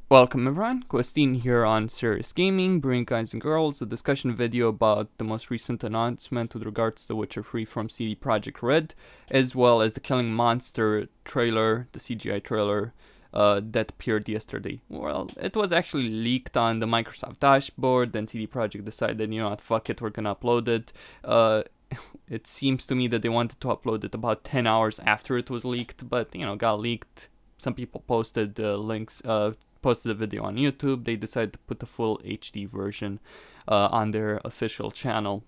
Welcome everyone, Costin here on Serious Gaming, bringing guys and girls a discussion video about the most recent announcement with regards to The Witcher 3 from CD Projekt Red, as well as the Killing Monster trailer, the CGI trailer that appeared yesterday. Well, it was actually leaked on the Microsoft dashboard, then CD Projekt decided, you know what, fuck it, we're gonna upload it. It seems to me that they wanted to upload it about 10 hours after it was leaked, but, you know, got leaked. Some people posted links, posted a video on YouTube. They decided to put the full HD version on their official channel.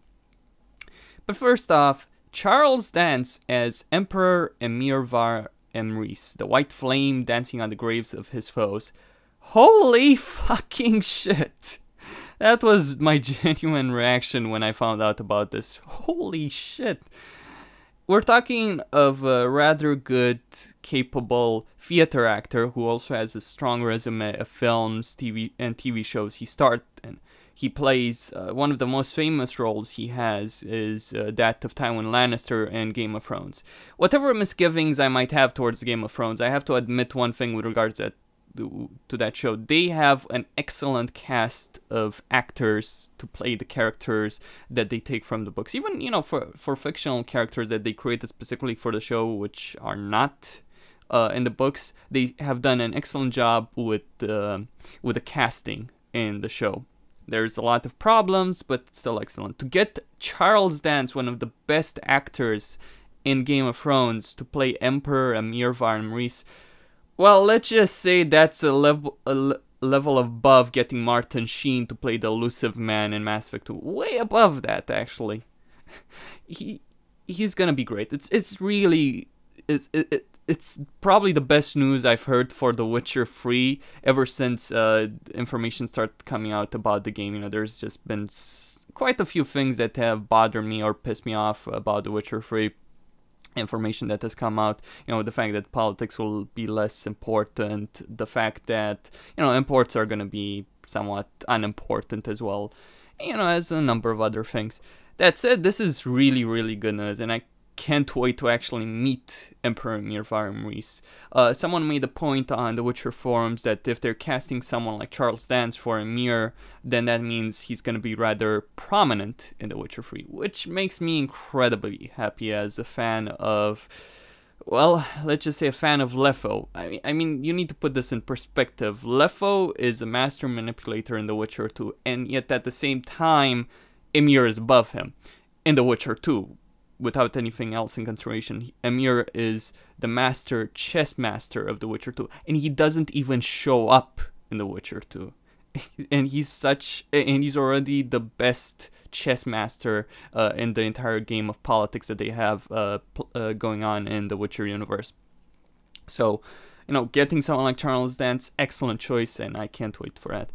But first off, Charles Dance as Emperor Emhyr, the White Flame dancing on the graves of his foes. Holy fucking shit! That was my genuine reaction when I found out about this. Holy shit! We're talking of a rather good, capable theater actor who also has a strong resume of films, TV shows he starred in. He plays one of the most famous roles he has is that of Tywin Lannister in Game of Thrones. Whatever misgivings I might have towards Game of Thrones, I have to admit one thing with regards to that show. They have an excellent cast of actors to play the characters that they take from the books. Even, you know, for fictional characters that they created specifically for the show, which are not in the books, they have done an excellent job with the casting in the show. There's a lot of problems, but it's still excellent. To get Charles Dance, one of the best actors in Game of Thrones, to play Emperor Emhyr, well, let's just say that's a level above getting Martin Sheen to play the elusive man in Mass Effect 2. Way above that, actually. He's gonna be great. It's probably the best news I've heard for The Witcher 3 ever since information started coming out about the game. You know, there's just been quite a few things that have bothered me or pissed me off about The Witcher 3. Information that has come out, you know, the fact that politics will be less important, the fact that, you know, imports are going to be somewhat unimportant as well, you know, as a number of other things. That said, this is really, really good news, and I can't wait to actually meet Emperor Emhyr. Someone made a point on the Witcher forums that if they're casting someone like Charles Dance for Emhyr, then that means he's going to be rather prominent in The Witcher 3, which makes me incredibly happy as a fan of, well, let's just say a fan of Lefo. I mean, you need to put this in perspective. Lefo is a master manipulator in The Witcher 2, and yet at the same time, Emhyr is above him in The Witcher 2. Without anything else in consideration, Emhyr is the master chess master of The Witcher 2, and he doesn't even show up in The Witcher 2. And he's already the best chess master in the entire game of politics that they have going on in the Witcher universe. So, you know, getting someone like Charles Dance, excellent choice, and I can't wait for that.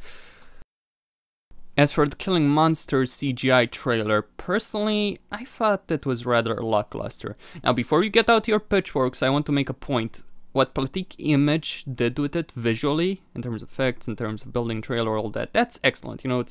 As for the Killing Monsters CGI trailer, personally, I thought that was rather lackluster. Now, before you get out your pitchforks, I want to make a point. What Politique Image did with it visually, in terms of effects, in terms of building trailer, all that, that's excellent. You know,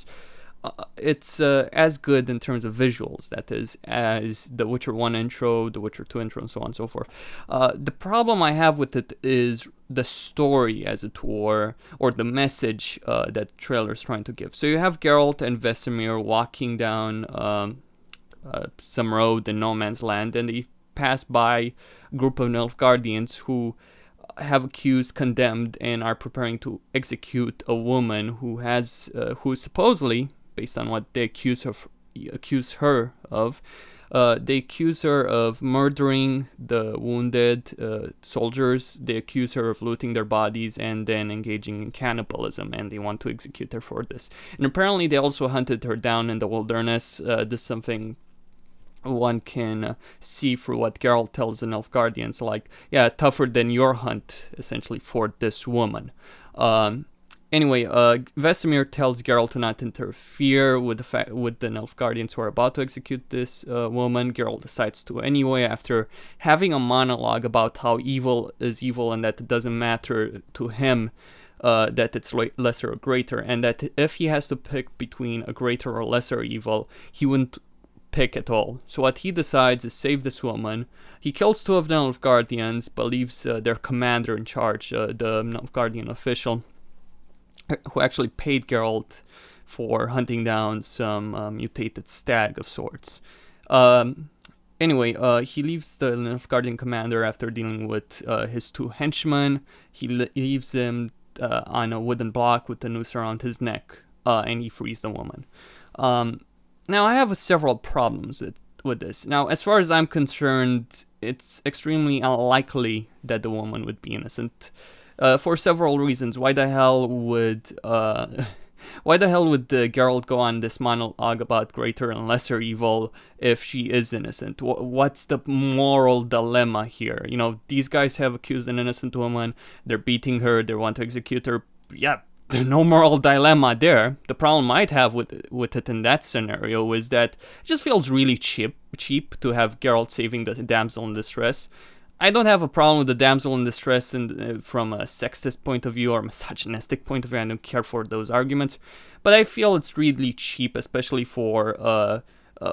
it's as good in terms of visuals, that is, as the Witcher 1 intro, the Witcher 2 intro, and so on and so forth. The problem I have with it is the story, as it were, or the message that the trailer is trying to give. So you have Geralt and Vesemir walking down some road in no man's land, and they pass by a group of Nilfgaardians who have accused, condemned, and are preparing to execute a woman who has, who supposedly, based on what they accuse her of, they accuse her of murdering the wounded soldiers. They accuse her of looting their bodies and then engaging in cannibalism, and they want to execute her for this. And apparently they also hunted her down in the wilderness. This is something one can see through what Geralt tells the Nilfgaardians, like, yeah, tougher than your hunt, essentially, for this woman. Anyway, Vesemir tells Geralt to not interfere with the Nilfgaardians who are about to execute this woman. Geralt decides to anyway, after having a monologue about how evil is evil and that it doesn't matter to him that it's lesser or greater, and that if he has to pick between a greater or lesser evil, he wouldn't pick at all. So what he decides is save this woman. He kills 2 of the Nilfgaardians, but leaves their commander in charge, the Nilfgaardian official. who actually paid Geralt for hunting down some mutated stag of sorts. Anyway, he leaves the Nilfgaardian commander after dealing with his 2 henchmen. He leaves him on a wooden block with the noose around his neck, and he frees the woman. Now, I have several problems with this. Now, as far as I'm concerned, it's extremely unlikely that the woman would be innocent, for several reasons. Why the hell would Geralt go on this monologue about greater and lesser evil if she is innocent? What's the moral dilemma here? You know, these guys have accused an innocent woman, they're beating her, they want to execute her. Yeah, there's no moral dilemma there. The problem I might have with it in that scenario is that it just feels really cheap to have Geralt saving the damsel in distress. I don't have a problem with the damsel in distress from a sexist point of view or misogynistic point of view. I don't care for those arguments. But I feel it's really cheap, especially for a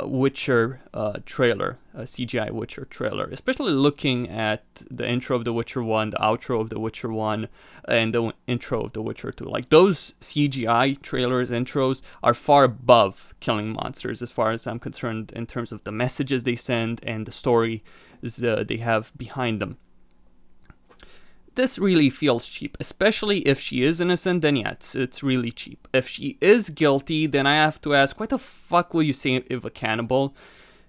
Witcher trailer, a CGI Witcher trailer. Especially looking at the intro of The Witcher 1, the outro of The Witcher 1, and the intro of The Witcher 2. Like, those CGI trailers, intros, are far above Killing Monsters as far as I'm concerned in terms of the messages they send and the story they have behind them. This really feels cheap, especially if she is innocent. Then yeah, it's really cheap. If she is guilty, then I have to ask, what the fuck will you say if a cannibal?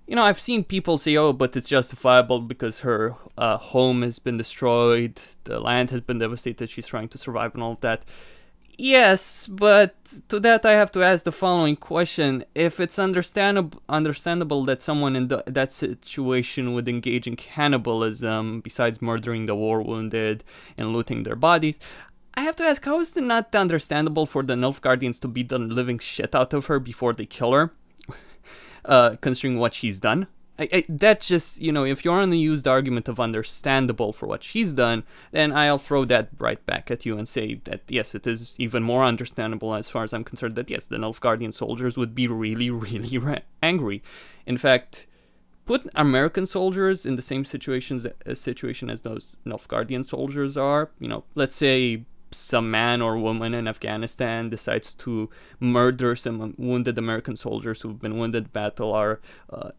You know, I've seen people say, oh, but it's justifiable because her home has been destroyed, the land has been devastated, she's trying to survive and all of that. Yes, but to that I have to ask the following question. If it's understandable that someone in that situation would engage in cannibalism, besides murdering the war wounded and looting their bodies, I have to ask, how is it not understandable for the Nilfgaardians to beat the living shit out of her before they kill her, considering what she's done? That just, you know, if you're on the used argument of understandable for what she's done, then I'll throw that right back at you and say that, yes, it is even more understandable as far as I'm concerned that, yes, the Nilfgaardian soldiers would be really, really angry. In fact, put American soldiers in the same situation as those Nilfgaardian soldiers are. You know, let's say some man or woman in Afghanistan decides to murder some wounded American soldiers who've been wounded in battle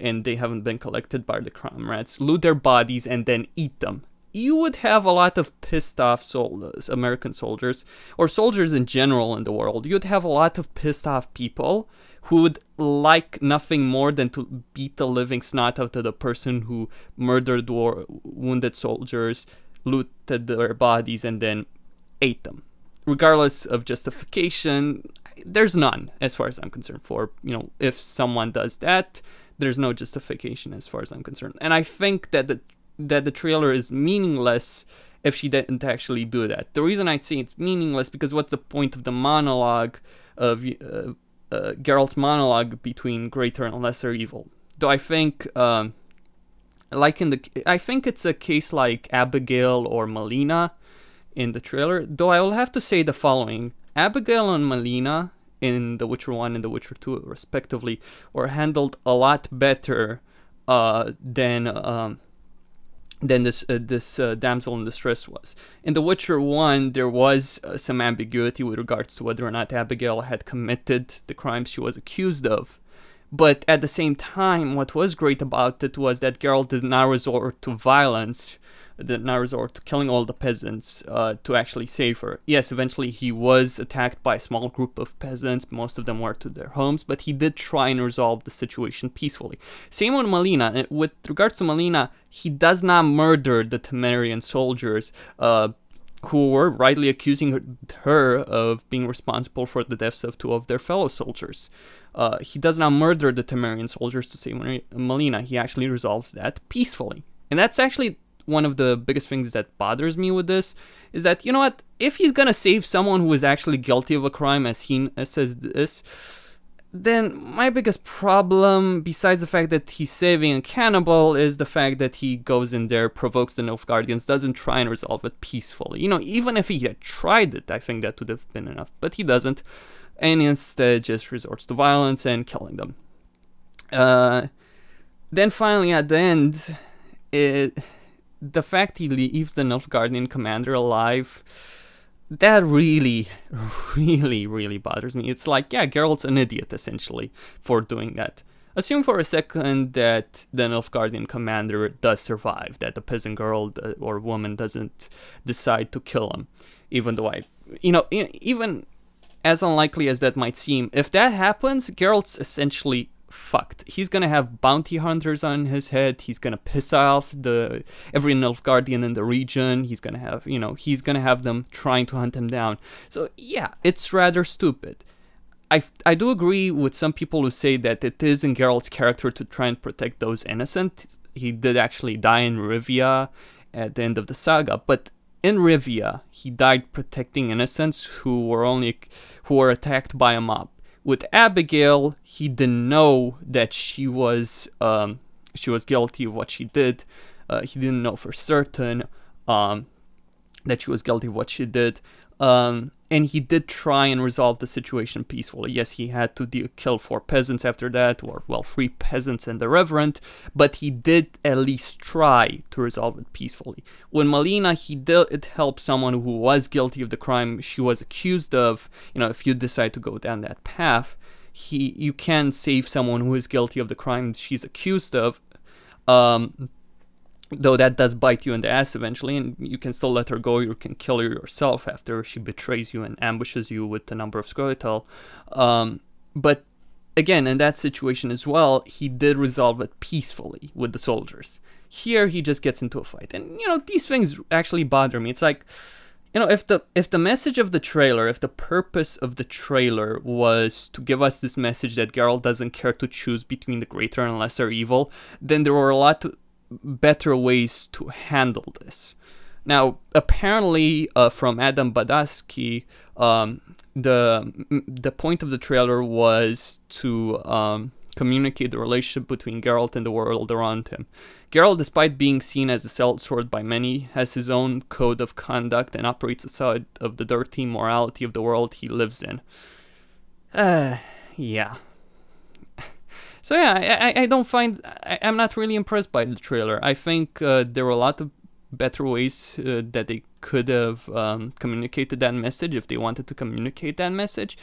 and they haven't been collected by the comrades, loot their bodies and then eat them. You would have a lot of pissed off American soldiers, or soldiers in general in the world. You'd have a lot of pissed off people who would like nothing more than to beat the living snot out of the person who murdered wounded soldiers, looted their bodies, and then ate them. Regardless of justification, there's none as far as I'm concerned. For, you know, if someone does that, there's no justification as far as I'm concerned. And I think that the trailer is meaningless if she didn't actually do that. The reason I'd say it's meaningless because what's the point of the monologue of Geralt's monologue between greater and lesser evil? Do I think I think it's a case like Abigail or Melina in the trailer, though I will have to say the following. Abigail and Melina in The Witcher 1 and The Witcher 2 respectively were handled a lot better than this damsel in distress was. In The Witcher 1 there was some ambiguity with regards to whether or not Abigail had committed the crimes she was accused of. But at the same time, what was great about it was that Geralt did not resort to violence, did not resort to killing all the peasants to actually save her. Yes, eventually he was attacked by a small group of peasants, most of them were to their homes, but he did try and resolve the situation peacefully. Same with Melina. With regards to Melina, he does not murder the Temerian soldiers who were rightly accusing her of being responsible for the deaths of 2 of their fellow soldiers. He does not murder the Temerian soldiers to save Melina. He actually resolves that peacefully. And that's actually one of the biggest things that bothers me with this, is that, you know what, if he's gonna save someone who is actually guilty of a crime as he says this, then my biggest problem, besides the fact that he's saving a cannibal, is the fact that he goes in there, provokes the Nilfgaardians, doesn't try and resolve it peacefully. You know, even if he had tried it, I think that would have been enough, but he doesn't, and instead just resorts to violence and killing them. Then finally at the end, the fact he leaves the Nilfgaardian commander alive, that really, really bothers me. It's like, yeah, Geralt's an idiot, essentially, for doing that. Assume for a second that the Nilfgaardian commander does survive, that the peasant girl or woman doesn't decide to kill him. Even though even as unlikely as that might seem, if that happens, Geralt's essentially fucked. He's gonna have bounty hunters on his head. He's gonna piss off every Nilfgaardian in the region. He's gonna have, he's gonna have them trying to hunt him down. So yeah, it's rather stupid. I do agree with some people who say that it is in Geralt's character to try and protect those innocent. He did actually die in Rivia at the end of the saga, but in Rivia, he died protecting innocents who were attacked by a mob. With Abigail, he didn't know that she was guilty of what she did. He didn't know for certain that she was guilty of what she did. And he did try and resolve the situation peacefully. Yes, he had to kill 4 peasants after that, or, well, 3 peasants and the Reverend, but he did at least try to resolve it peacefully. When Malina, he did help someone who was guilty of the crime she was accused of. If you decide to go down that path, you can save someone who is guilty of the crime she's accused of. Though that does bite you in the ass eventually, and you can still let her go. You can kill her yourself after she betrays you and ambushes you with a number of Scoia'tael. But again, in that situation as well, he did resolve it peacefully with the soldiers. Here, he just gets into a fight. And, these things actually bother me. It's like, if the message of the trailer, if the purpose of the trailer was to give us this message that Geralt doesn't care to choose between the greater and lesser evil, then there were a lot better ways to handle this. Now, apparently, from Adam Badaski, the point of the trailer was to communicate the relationship between Geralt and the world around him. Geralt, despite being seen as a sellsword by many, has his own code of conduct and operates aside of the dirty morality of the world he lives in. Yeah. So yeah, I don't find... I'm not really impressed by the trailer. I think there were a lot of better ways that they could have communicated that message if they wanted to communicate that message.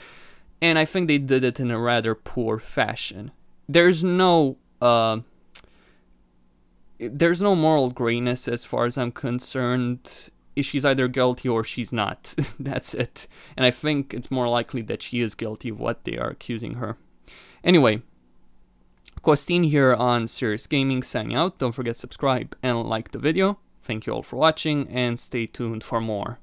And I think they did it in a rather poor fashion. There's no moral grayness as far as I'm concerned. She's either guilty or she's not. That's it. And I think it's more likely that she is guilty of what they are accusing her. Anyway, Costin here on Serious Gaming signing out. Don't forget to subscribe and like the video. Thank you all for watching and stay tuned for more.